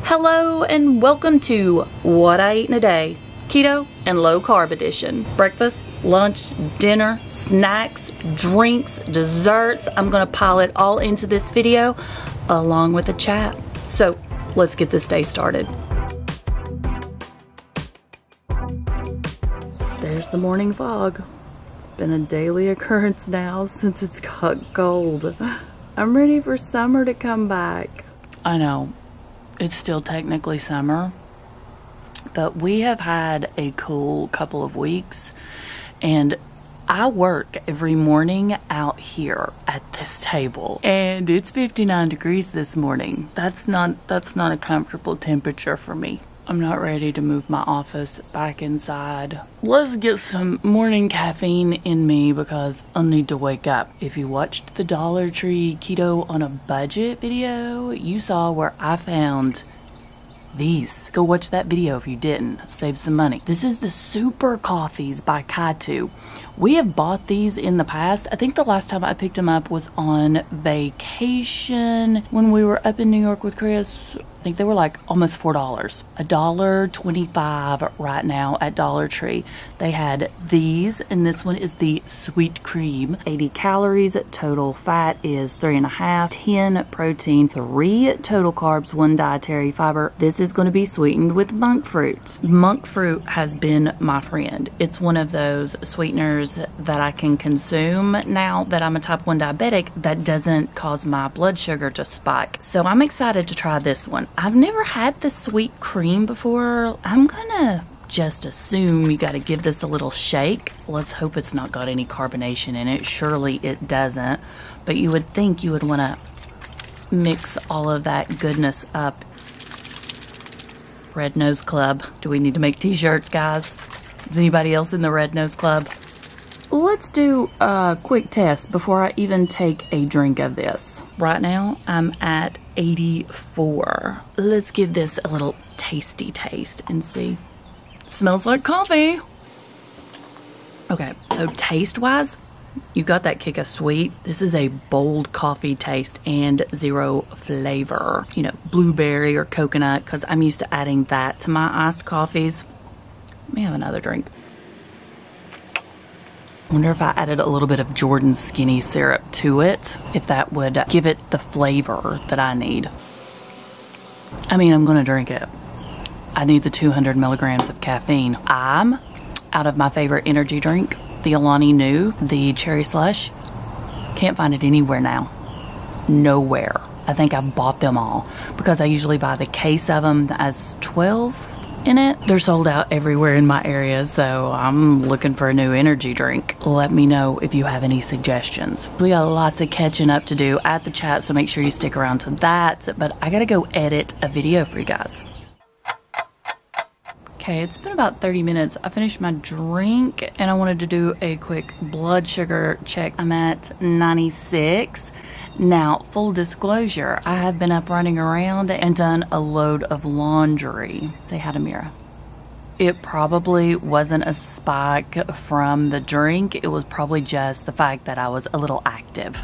Hello and welcome to What I Eat in a Day, Keto and Low Carb Edition. Breakfast, lunch, dinner, snacks, drinks, desserts. I'm gonna pile it all into this video along with a chat. So let's get this day started. There's the morning fog. It's been a daily occurrence now since it's got cold. I'm ready for summer to come back. I know. It's still technically summer, but we have had a cool couple of weeks, and I work every morning out here at this table, and it's 59 degrees this morning. That's not a comfortable temperature for me. I'm not ready to move my office back inside. Let's get some morning caffeine in me because I'll need to wake up. If you watched the Dollar Tree Keto on a Budget video, you saw where I found these. Go watch that video if you didn't. Save some money. This is the Super Coffees by Keto. We have bought these in the past. I think the last time I picked them up was on vacation when we were up in New York with Chris. I think they were like almost $4. $1.25 right now at Dollar Tree. They had these, and this one is the sweet cream. 80 calories, total fat is 3.5, 10 protein, 3 total carbs, 1 dietary fiber. This is going to be sweetened with monk fruit. Monk fruit has been my friend. It's one of those sweeteners that I can consume now that I'm a type 1 diabetic that doesn't cause my blood sugar to spike. So I'm excited to try this one. I've never had the sweet cream before. I'm gonna just assume you gotta give this a little shake. Let's hope it's not got any carbonation in it. Surely it doesn't, but you would think you would wanna mix all of that goodness up. Red Nose Club. Do we need to make t-shirts, guys? Is anybody else in the Red Nose Club? Let's do a quick test before I even take a drink of this. Right now, I'm at 84. Let's give this a little tasty taste and see. Smells like coffee. Okay, so taste-wise, you got that kick of sweet. This is a bold coffee taste and zero flavor. You know, blueberry or coconut, because I'm used to adding that to my iced coffees. Let me have another drink. I wonder if I added a little bit of Jordan's Skinny syrup to it, if that would give it the flavor that I need. I mean, I'm gonna drink it. I need the 200 milligrams of caffeine. I'm out of my favorite energy drink, the Alani Nu, the Cherry Slush. Can't find it anywhere now. Nowhere. I think I bought them all because I usually buy the case of them as 12 in it. They're sold out everywhere in my area, so I'm looking for a new energy drink. Let me know if you have any suggestions. We got lots of catching up to do at the chat, so make sure you stick around to that, but I gotta go edit a video for you guys. Okay, it's been about 30 minutes. I finished my drink and I wanted to do a quick blood sugar check. I'm at 96. Now, full disclosure, I have been up running around and done a load of laundry. Say hi to Mira. It probably wasn't a spike from the drink. It was probably just the fact that I was a little active.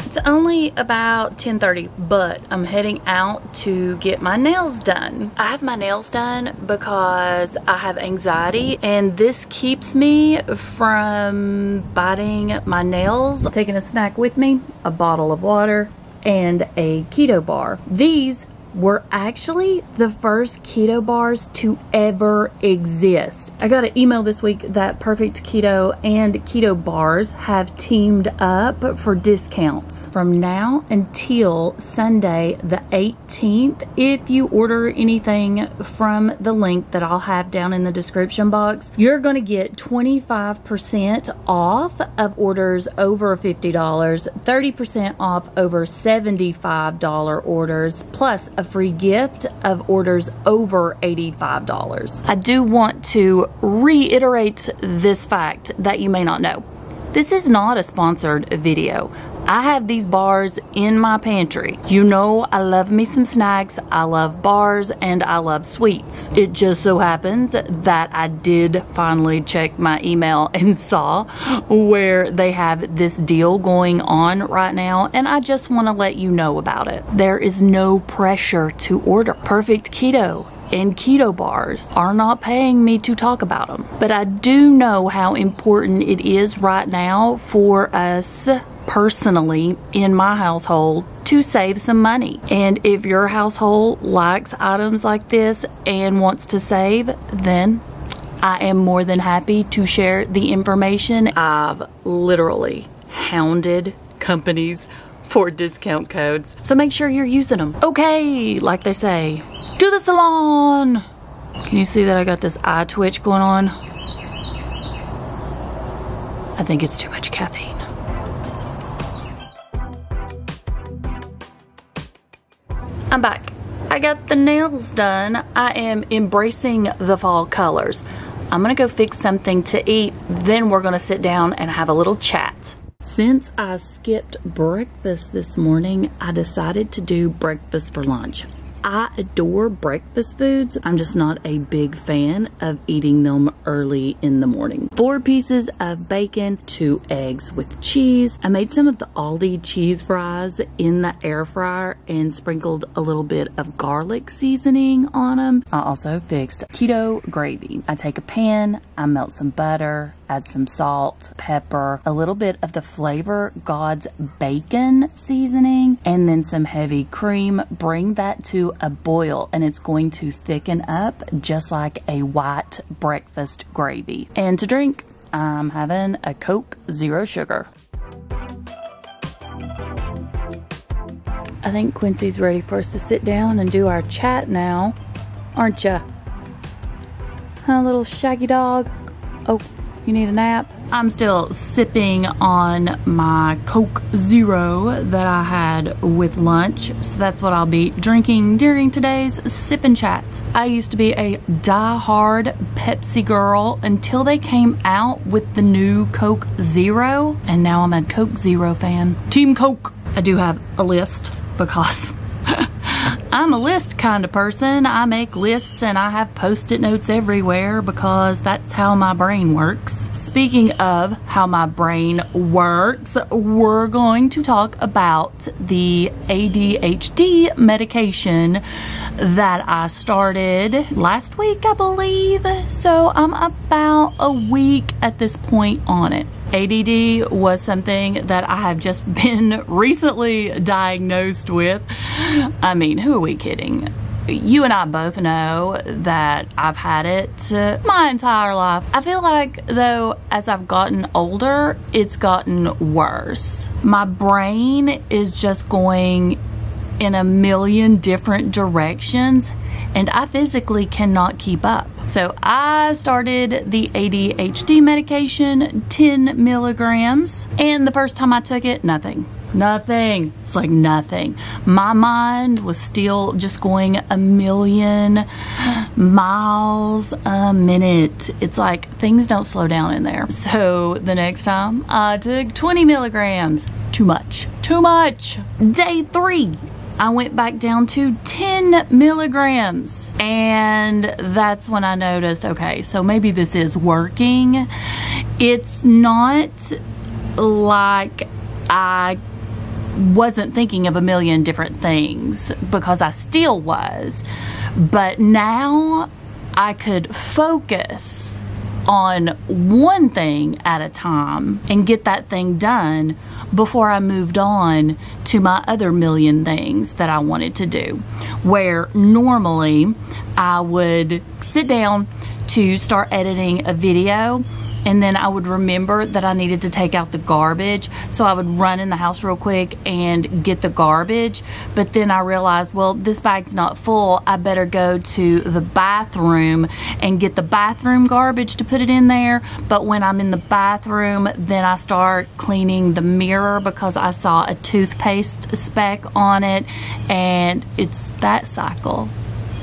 It's only about 10:30, but I'm heading out to get my nails done. I have my nails done because I have anxiety, and this keeps me from biting my nails. Taking a snack with me, a bottle of water, and a keto bar. These were actually the first keto bars to ever exist. I got an email this week that Perfect Keto and Keto Bars have teamed up for discounts from now until Sunday the 18th. If you order anything from the link that I'll have down in the description box, you're gonna get 25% off of orders over $50, 30% off over $75 orders, plus a free gift of orders over $85. I do want to reiterate this fact that you may not know. This is not a sponsored video. I have these bars in my pantry. You know I love me some snacks, I love bars, and I love sweets. It just so happens that I did finally check my email and saw where they have this deal going on right now, and I just want to let you know about it. There is no pressure to order. Perfect Keto and Keto Bars are not paying me to talk about them, but I do know how important it is right now for us personally in my household to save some money. And if your household likes items like this and wants to save, then I am more than happy to share the information. I've literally hounded companies for discount codes, so make sure you're using them. Okay, like they say, to the salon. Can you see that I got this eye twitch going on? I think it's too much caffeine. I'm back. I got the nails done. I am embracing the fall colors. I'm gonna go fix something to eat, then we're gonna sit down and have a little chat. Since I skipped breakfast this morning, I decided to do breakfast for lunch. I adore breakfast foods. I'm just not a big fan of eating them early in the morning. 4 pieces of bacon, 2 eggs with cheese. I made some of the Aldi cheese fries in the air fryer and sprinkled a little bit of garlic seasoning on them. I also fixed keto gravy. I take a pan, I melt some butter, add some salt, pepper, a little bit of the Flavor God's bacon seasoning, and then some heavy cream. Bring that to a boil and it's going to thicken up just like a white breakfast gravy. And to drink, I'm having a Coke Zero Sugar. I think Quincy's ready for us to sit down and do our chat now, aren't ya? Huh, little shaggy dog? Oh, you need a nap? I'm still sipping on my Coke Zero that I had with lunch, so that's what I'll be drinking during today's sip and chat. I used to be a die-hard Pepsi girl until they came out with the new Coke Zero, and now I'm a Coke Zero fan. Team Coke! I do have a list because I'm a list kind of person. I make lists and I have post-it notes everywhere because that's how my brain works. Speaking of how my brain works, we're going to talk about the ADHD medication that I started last week, I believe. So I'm about a week at this point on it. ADD was something that I have just been recently diagnosed with. I mean, who are we kidding? You and I both know that I've had it my entire life. I feel like, though, as I've gotten older, it's gotten worse. My brain is just going in a million different directions, and I physically cannot keep up. So I started the ADHD medication, 10 milligrams, and the first time I took it, nothing. It's like nothing. My mind was still just going a million miles a minute. It's like things don't slow down in there. So the next time I took 20 milligrams. Too much. Day 3. I went back down to 10 milligrams, and that's when I noticed, okay, so maybe this is working. It's not like I wasn't thinking of a million different things, because I still was, but now I could focus on one thing at a time and get that thing done before I moved on to my other million things that I wanted to do. Where normally I would sit down to start editing a video, and then I would remember that I needed to take out the garbage, so I would run in the house real quick and get the garbage. But then I realized, well, this bag's not full, I better go to the bathroom and get the bathroom garbage to put it in there. But when I'm in the bathroom, then I start cleaning the mirror because I saw a toothpaste speck on it, and it's that cycle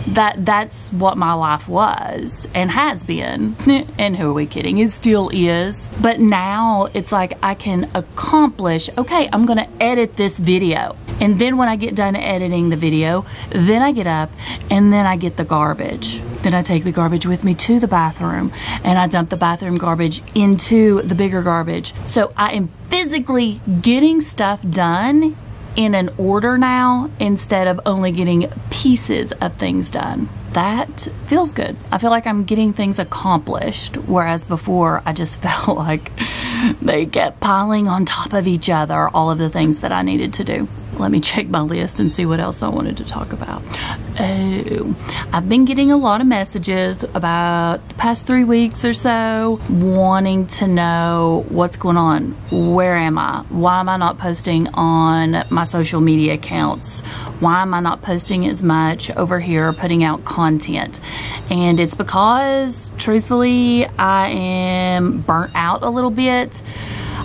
That's what my life was and has been. And who are we kidding? It still is. But now it's like I can accomplish, okay, I'm gonna edit this video. And then when I get done editing the video, then I get up and then I get the garbage. Then I take the garbage with me to the bathroom and I dump the bathroom garbage into the bigger garbage. So I am physically getting stuff done in an order now instead of only getting pieces of things done. That feels good. I feel like I'm getting things accomplished, whereas before I just felt like they kept piling on top of each other, all of the things that I needed to do. Let me check my list and see what else I wanted to talk about. Oh, I've been getting a lot of messages about the past 3 weeks or so wanting to know what's going on. Where am I? Why am I not posting on my social media accounts? Why am I not posting as much over here, putting out content? And it's because, truthfully, I am burnt out a little bit.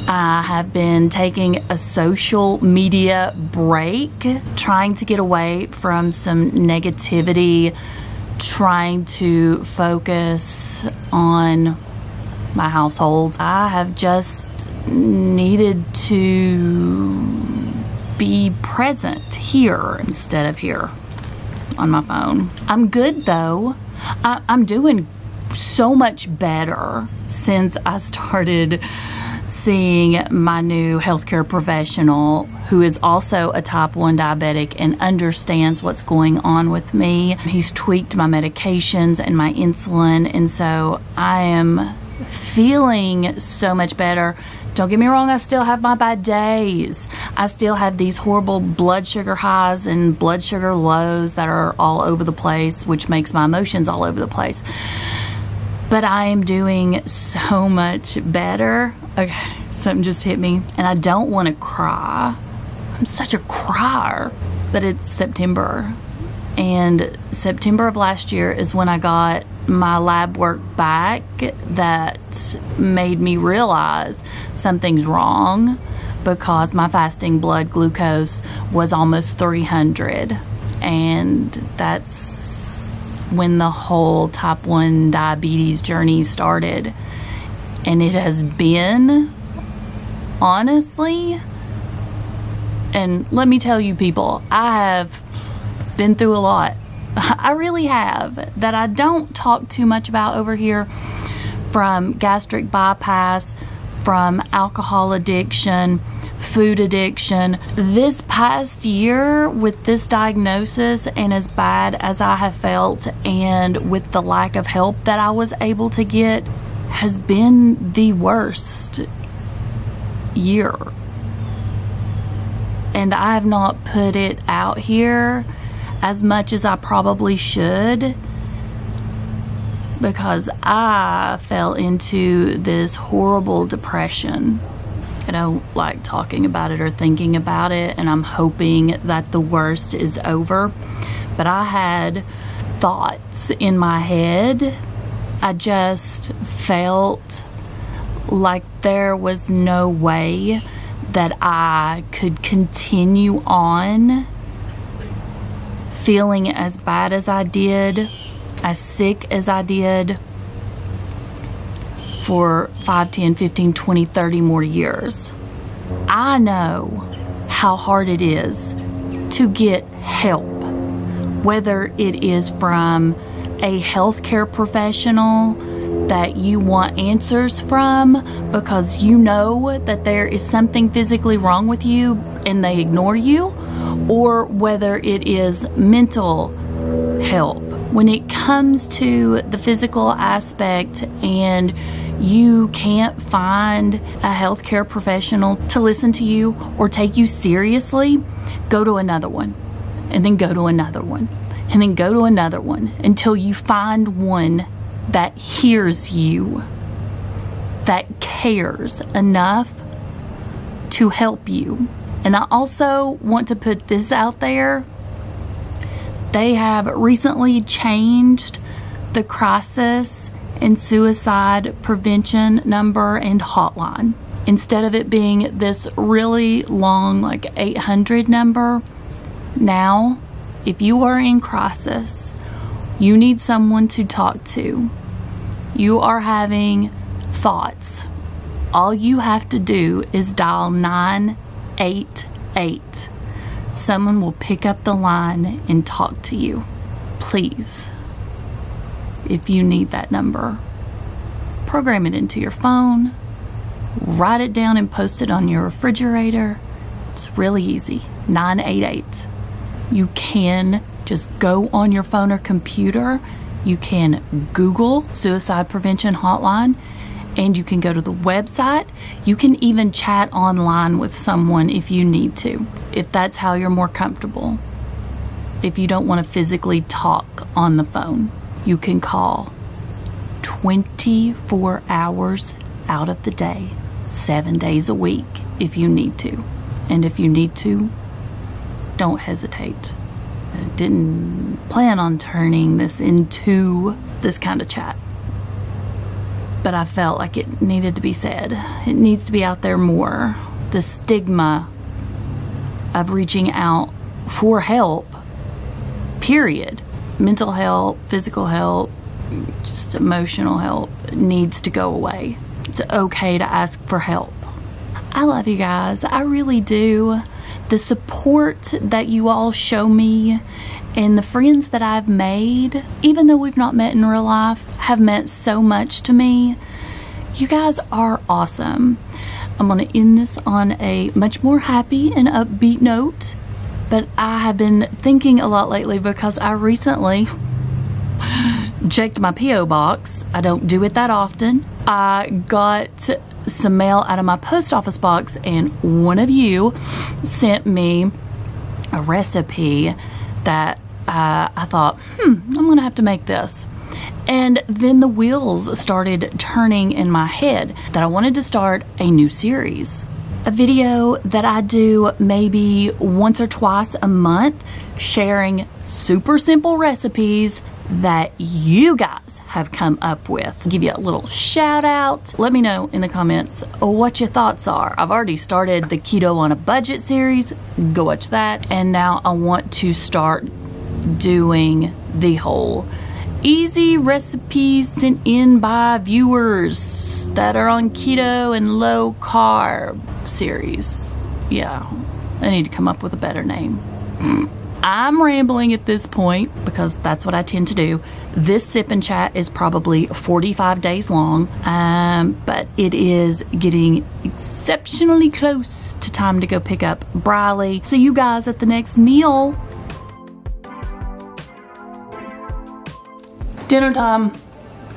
I have been taking a social media break, trying to get away from some negativity, trying to focus on my household. I have just needed to be present here instead of here on my phone. I'm good though. I'm doing so much better since I started seeing my new healthcare professional, who is also a type 1 diabetic and understands what's going on with me. He's tweaked my medications and my insulin, and so I am feeling so much better. Don't get me wrong, I still have my bad days. I still have these horrible blood sugar highs and blood sugar lows that are all over the place, which makes my emotions all over the place. But I am doing so much better. Okay, something just hit me and I don't want to cry. I'm such a crier. But it's September. And September of last year is when I got my lab work back that made me realize something's wrong, because my fasting blood glucose was almost 300. And that's when the whole type 1 diabetes journey started. And it has been, honestly, and let me tell you people, I have been through a lot. I really have, that I don't talk too much about over here, from gastric bypass, from alcohol addiction, food addiction. This past year with this diagnosis, and as bad as I have felt, and with the lack of help that I was able to get, has been the worst year. And I have not put it out here as much as I probably should, because I fell into this horrible depression. I don't like talking about it or thinking about it, and I'm hoping that the worst is over. But I had thoughts in my head. I just felt like there was no way that I could continue on feeling as bad as I did, as sick as I did, for 5, 10, 15, 20, 30 more years. I know how hard it is to get help, whether it is from a healthcare professional that you want answers from because you know that there is something physically wrong with you and they ignore you, or whether it is mental help. When it comes to the physical aspect and you can't find a healthcare professional to listen to you or take you seriously, go to another one, and then go to another one, and then go to another one, until you find one that hears you, that cares enough to help you. And I also want to put this out there. They have recently changed the crisis and suicide prevention number and hotline. Instead of it being this really long, like 800 number, now, if you are in crisis You need someone to talk to. You are having thoughts. All you have to do is dial 988. Someone will pick up the line and talk to you. Please, if you need that number, program it into your phone, write it down and post it on your refrigerator. It's really easy. 988. You can just go on your phone or computer. You can Google Suicide Prevention Hotline, and you can go to the website. You can even chat online with someone if you need to, if that's how you're more comfortable. If you don't want to physically talk on the phone, you can call 24 hours out of the day, 7 days a week if you need to. And if you need to, don't hesitate. I didn't plan on turning this into this kind of chat, but I felt like it needed to be said. It needs to be out there more. The stigma of reaching out for help, period. Mental health, physical health, just emotional help needs to go away. It's okay to ask for help. I love you guys. I really do. The support that you all show me and the friends that I've made, even though we've not met in real life, have meant so much to me. You guys are awesome. I'm going to end this on a much more happy and upbeat note, but I have been thinking a lot lately because I recently checked my P.O. box. I don't do it that often. I got some mail out of my post office box, and one of you sent me a recipe that I thought, I'm gonna have to make this. And then the wheels started turning in my head that I wanted to start a new series. A video that I do maybe once or twice a month, sharing super simple recipes that you guys have come up with. I'll give you a little shout out. Let me know in the comments what your thoughts are. I've already started the Keto on a Budget series. Go watch that. And now I want to start doing the whole easy recipes sent in by viewers that are on keto and low carb series. Yeah, I need to come up with a better name. I'm rambling at this point because that's what I tend to do. This sip and chat is probably 45 days long, but it is getting exceptionally close to time to go pick up Briley. See you guys at the next meal. Dinner time.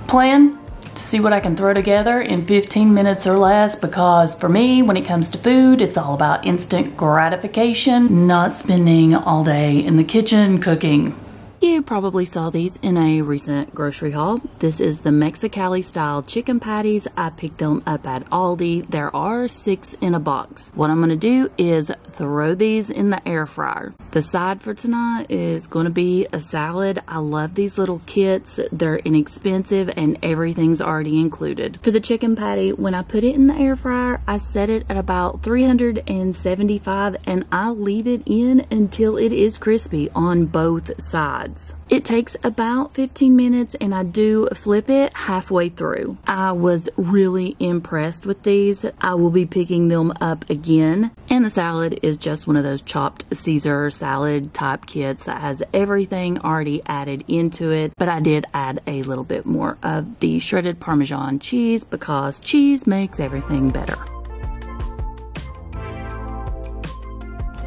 Plan to see what I can throw together in 15 minutes or less, because for me, when it comes to food, it's all about instant gratification, not spending all day in the kitchen cooking. You probably saw these in a recent grocery haul. This is the Mexicali style chicken patties. I picked them up at Aldi. There are 6 in a box. What I'm gonna do is throw these in the air fryer. The side for tonight is gonna be a salad. I love these little kits. They're inexpensive and everything's already included. For the chicken patty, when I put it in the air fryer, I set it at about 375 and I leave it in until it is crispy on both sides. It takes about 15 minutes and I do flip it halfway through. I was really impressed with these. I will be picking them up again. And the salad is just one of those chopped Caesar salad type kits that has everything already added into it. But I did add a little bit more of the shredded Parmesan cheese because cheese makes everything better.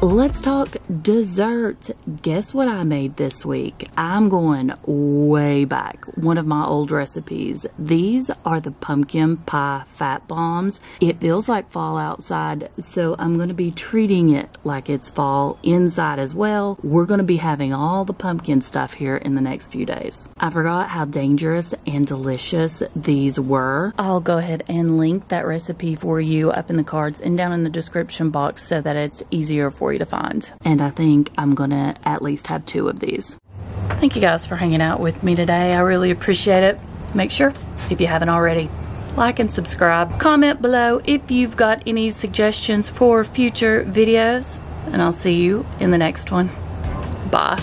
Let's talk dessert. Guess what I made this week? I'm going way back. One of my old recipes. These are the pumpkin pie fat bombs. It feels like fall outside, so I'm going to be treating it like it's fall inside as well. We're going to be having all the pumpkin stuff here in the next few days. I forgot how dangerous and delicious these were. I'll go ahead and link that recipe for you up in the cards and down in the description box so that it's easier for you to find. And I think I'm gonna at least have 2 of these. Thank you guys for hanging out with me today. I really appreciate it. Make sure, if you haven't already, like and subscribe. Comment below if you've got any suggestions for future videos, and I'll see you in the next one. Bye.